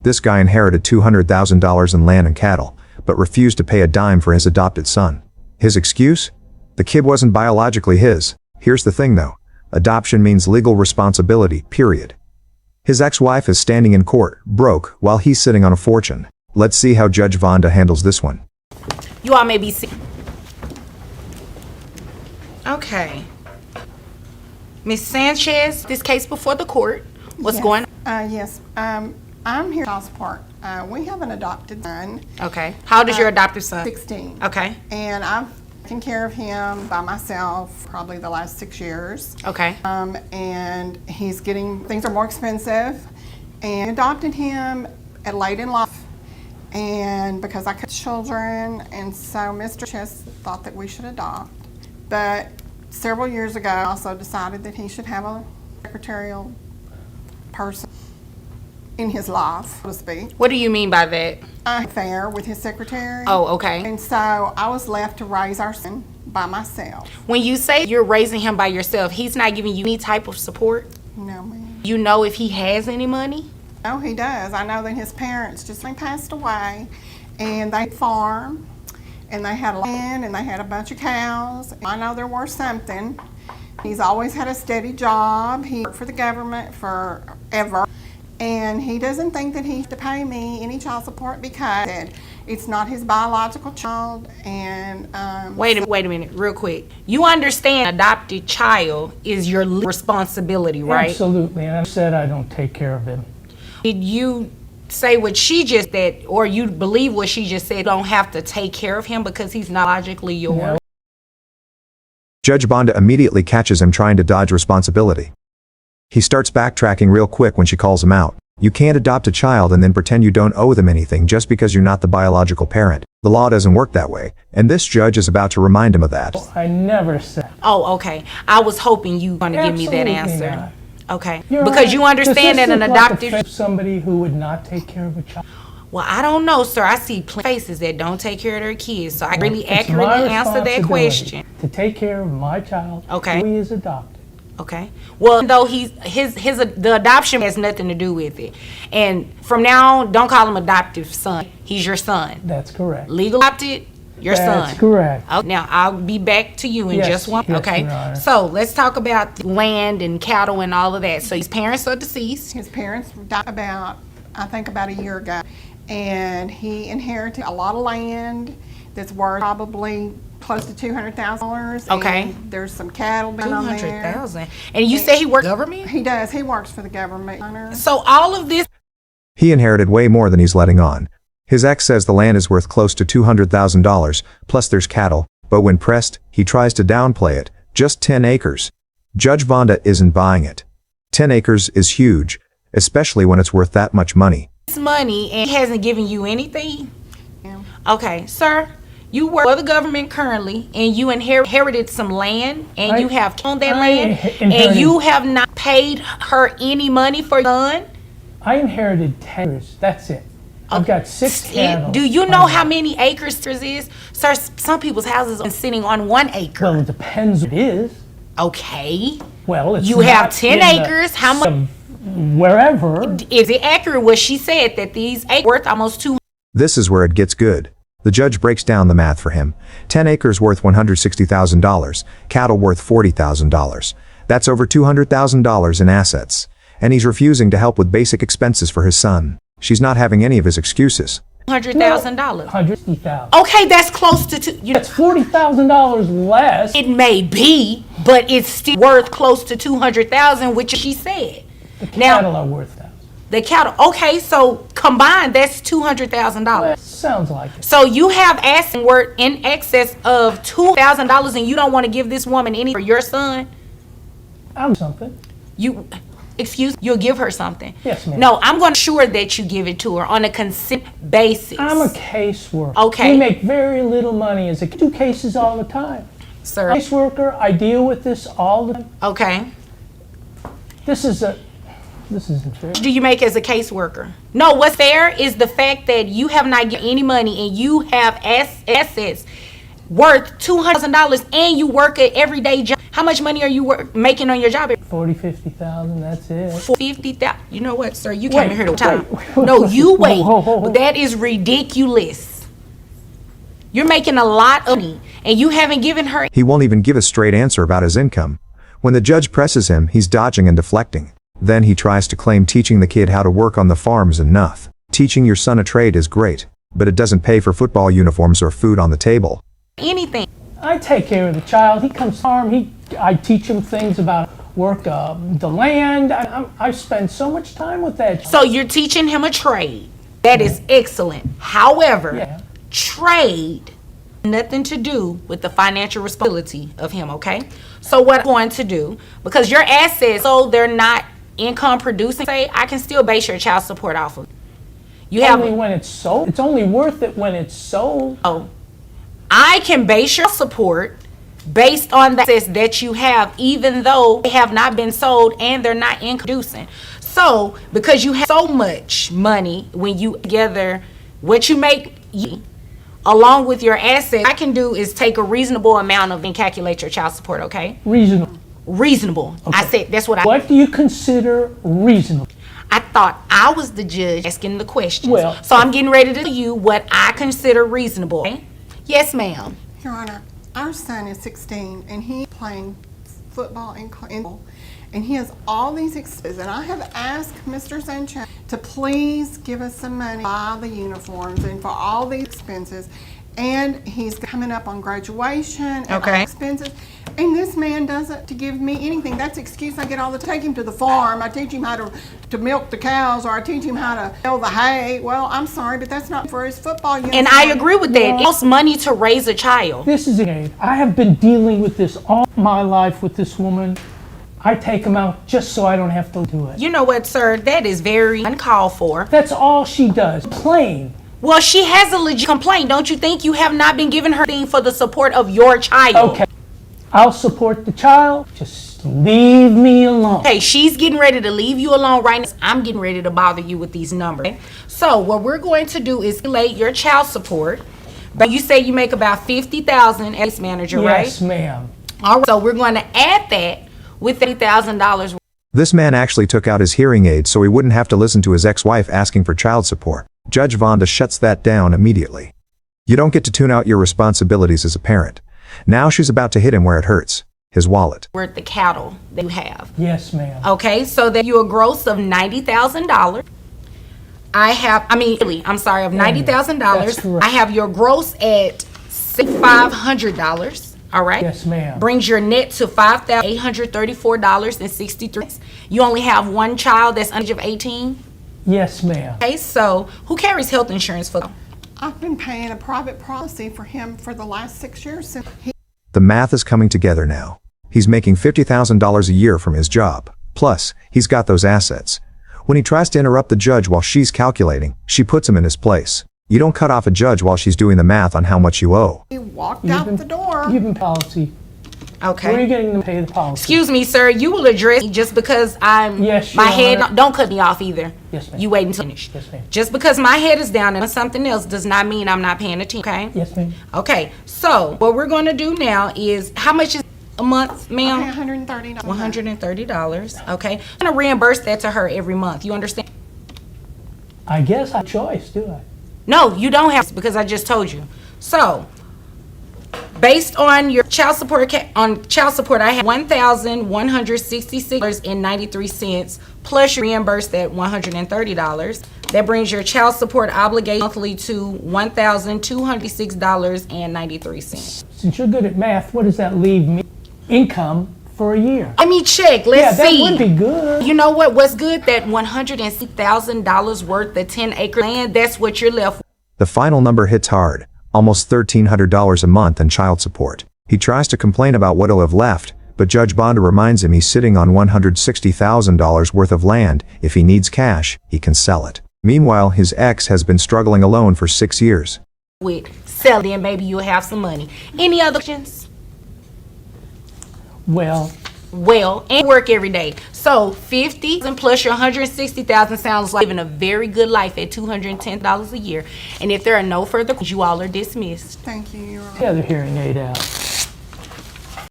This guy inherited $200,000 in land and cattle, but refused to pay a dime for his adopted son. His excuse? The kid wasn't biologically his. Here's the thing though. Adoption means legal responsibility, period. His ex-wife is standing in court, broke, while he's sitting on a fortune. Let's see how Judge Vonda handles this one. You all may be okay. Miss Sanchez, this case before the court. What's going on? Yes. I'm here child support. We have an adopted son. Okay. How old is your adopted son? 16. Okay. And I've taken care of him by myself probably the last 6 years. Okay. And things are more expensive. And adopted him at late in life. And because I could children, and so Mr. Chess thought that we should adopt. But several years ago, I also decided that he should have a secretarial person in his life, so to speak. What do you mean by that? Affair with his secretary. Oh, okay. And so I was left to raise our son by myself. When you say you're raising him by yourself, he's not giving you any type of support? No, ma'am. You know if he has any money? Oh, he does. I know that his parents just passed away, and they farm, and they had land, and they had a bunch of cows. I know they're worth something. He's always had a steady job. He worked for the government forever, and he doesn't think that he has to pay me any child support because it's not his biological child. And Wait a minute, real quick. You understand adopted child is your responsibility, right? Absolutely, and I said I don't take care of him. Did you say what she just said, or you believe what she just said, don't have to take care of him because he's not logically yours? No. Judge Vonda immediately catches him trying to dodge responsibility. He starts backtracking real quick when she calls him out. You can't adopt a child and then pretend you don't owe them anything just because you're not the biological parent. The law doesn't work that way, and this judge is about to remind him of that. I never said. Oh, okay. I was hoping you were going to give me that Absolutely answer. not. Okay. You're Because right. you understand Does that this an look like adopted... somebody who would not take care of a child. Well, I don't know, sir. I see faces that don't take care of their kids, so I really It's my accurately answer that responsibility question. to take care of my child. Okay. Who he is adopted. Okay. Well, though the adoption has nothing to do with it, and from now on, don't call him adoptive son. He's your son. That's correct. Legal adopted, your son. That's correct. Oh, now I'll be back to you in Yes, just one. yes, Okay. Your Honor. So let's talk about the land and cattle and all of that. So his parents are deceased. his parents died about a year ago. And he inherited a lot of land that's worth probably close to $200,000. Okay. And there's some cattle down on there. 200,000. And you say he worked government? He does. He works for the government. So all of this. He inherited way more than he's letting on. His ex says the land is worth close to $200,000, plus there's cattle, but when pressed, he tries to downplay it. Just 10 acres. Judge Vonda isn't buying it. 10 acres is huge, especially when it's worth that much money. Money, and he hasn't given you anything? Yeah. Okay, sir, you work for the government currently, and you inherited some land, and you have owned that land, and you have not paid her any money for your son? I inherited 10 acres. That's it. I've got 6 cattle. Do you know how many acres there is? Sir, some people's houses are sitting on 1 acre. Well, it depends what it is. Okay. Well, it's You have not 10 in acres. How much? Wherever. Is it accurate what she said that these acres worth almost 2? This is where it gets good. The judge breaks down the math for him. 10 acres worth $160,000, cattle worth $40,000. That's over $200,000 in assets. And he's refusing to help with basic expenses for his son. She's not having any of his excuses. $100,000. $160,000. Okay, that's close to two. That's $40,000 less. It may be, but it's still worth close to $200,000, which she said. The cattle are worth that. The cattle. Okay, so combined, that's $200,000. Sounds like it. So you have assets worth in excess of $2,000, and you don't want to give this woman any for your son? I'm something. You'll give her something? Yes, ma'am. No, I'm going to ensure that you give it to her on a consistent basis. I'm a caseworker. Okay. We make very little money as a do cases all the time. Sir. Caseworker, I deal with this all the time. Okay. This isn't fair. Do you make as a caseworker? No, what's fair is the fact that you have not given any money and you have assets worth $200,000 and you work an everyday job. How much money are you making on your job? 40, 50,000, that's it. 50,000. You know what, sir? You came Wait, here to time. wait. No, you wait. Whoa. That is ridiculous. You're making a lot of money, and you haven't given her. He won't even give a straight answer about his income. When the judge presses him, he's dodging and deflecting. Then he tries to claim teaching the kid how to work on the farm is enough. Teaching your son a trade is great, but it doesn't pay for football uniforms or food on the table. Anything. I take care of the child. He comes home. I teach him things about work, the land. I spend so much time with that. So you're teaching him a trade. That is excellent. However, Yeah. trade nothing to do with the financial responsibility of him, okay? So what I'm going to do, because your assets, so they're not income producing, say I can still base your child support off of. You have Only when it's sold. It's only worth it when it's sold. I can base your support based on the assets that you have, even though they have not been sold and they're not income producing. So, because you have so much money when you together what you make along with your assets, what I can do is take a reasonable amount of and calculate your child support, okay? Reasonable. Reasonable. I said that's what I What do you consider reasonable? I thought I was the judge asking the questions. Well- so I'm getting ready to tell you what I consider reasonable. Okay? Yes, ma'am. Your Honor, our son is 16 and he's playing football and he has all these expenses. And I have asked Mr. Sanchez to please give us some money to buy the uniforms and for all these expenses. And he's coming up on graduation and all Okay. expenses. And this man doesn't to give me anything. That's the excuse I get all the time. Take him to the farm. I teach him how to milk the cows, or I teach him how to bale the hay. Well, I'm sorry, but that's not for his football uniform. And I agree with that. It costs money to raise a child. This is it. I have been dealing with this all my life with this woman. I take him out just so I don't have to do it. You know what, sir? That is very uncalled for. That's all she does. Plain. Well, she has a legit complaint. Don't you think you have not been giving her thing for the support of your child? Okay. I'll support the child. Just leave me alone. Okay, she's getting ready to leave you alone right now. I'm getting ready to bother you with these numbers. Okay? So what we're going to do is calculate your child support. But you say you make about $50,000 as manager, right? Yes, ma'am. All right. So we're going to add that with $30,000. This man actually took out his hearing aid so he wouldn't have to listen to his ex-wife asking for child support. Judge Vonda shuts that down immediately. You don't get to tune out your responsibilities as a parent. Now she's about to hit him where it hurts. His wallet. Worth the cattle that you have. Yes, ma'am. Okay, so that you a gross of $90,000. Of $90,000. That's correct. I have your gross at $500. All right. Yes, ma'am. Brings your net to $5,834.63. You only have one child that's under the age of 18. Yes, ma'am. Okay, so who carries health insurance for them? I've been paying a private policy for him for the last 6 years since he The math is coming together now. He's making $50,000 a year from his job. Plus, he's got those assets. When he tries to interrupt the judge while she's calculating, she puts him in his place. You don't cut off a judge while she's doing the math on how much you owe. walked out the door. You've been policy. Okay. Where are you getting them to pay the policy? Excuse me, sir. You will address me just because I'm Yes, my Your head. Honor. Don't cut me off either. Yes, ma'am. You wait until finish. Yes, ma'am. Just because my head is down and something else does not mean I'm not paying attention. Okay. Yes, ma'am. Okay. So what we're going to do now is how much is a month, I pay ma'am? $130. $130. Okay. I'm gonna reimburse that to her every month. You understand? I guess I have a choice, do I? No, you don't have to because I just told you. So, based on your child support, I have $1,166.93 plus you reimburse that $130. That brings your child support obligation monthly to $1,206.93. Since you're good at math, what does that leave me? Income for a year. Let me check. Yeah, Let's that see. would be good. You know what? What's good? That $160,000 worth of 10-acre land. That's what you're left with. The final number hits hard, almost $1,300 a month in child support. He tries to complain about what he'll have left, but Judge Bonda reminds him he's sitting on $160,000 worth of land. If he needs cash, he can sell it. Meanwhile, his ex has been struggling alone for 6 years. Sell it, and maybe you'll have some money. Any other questions? Well, And work every day. So $50,000 plus your $160,000 sounds like living a very good life at $210 a year. And if there are no further questions, you all are dismissed. Thank you, Your Honor. the other hearing aid out.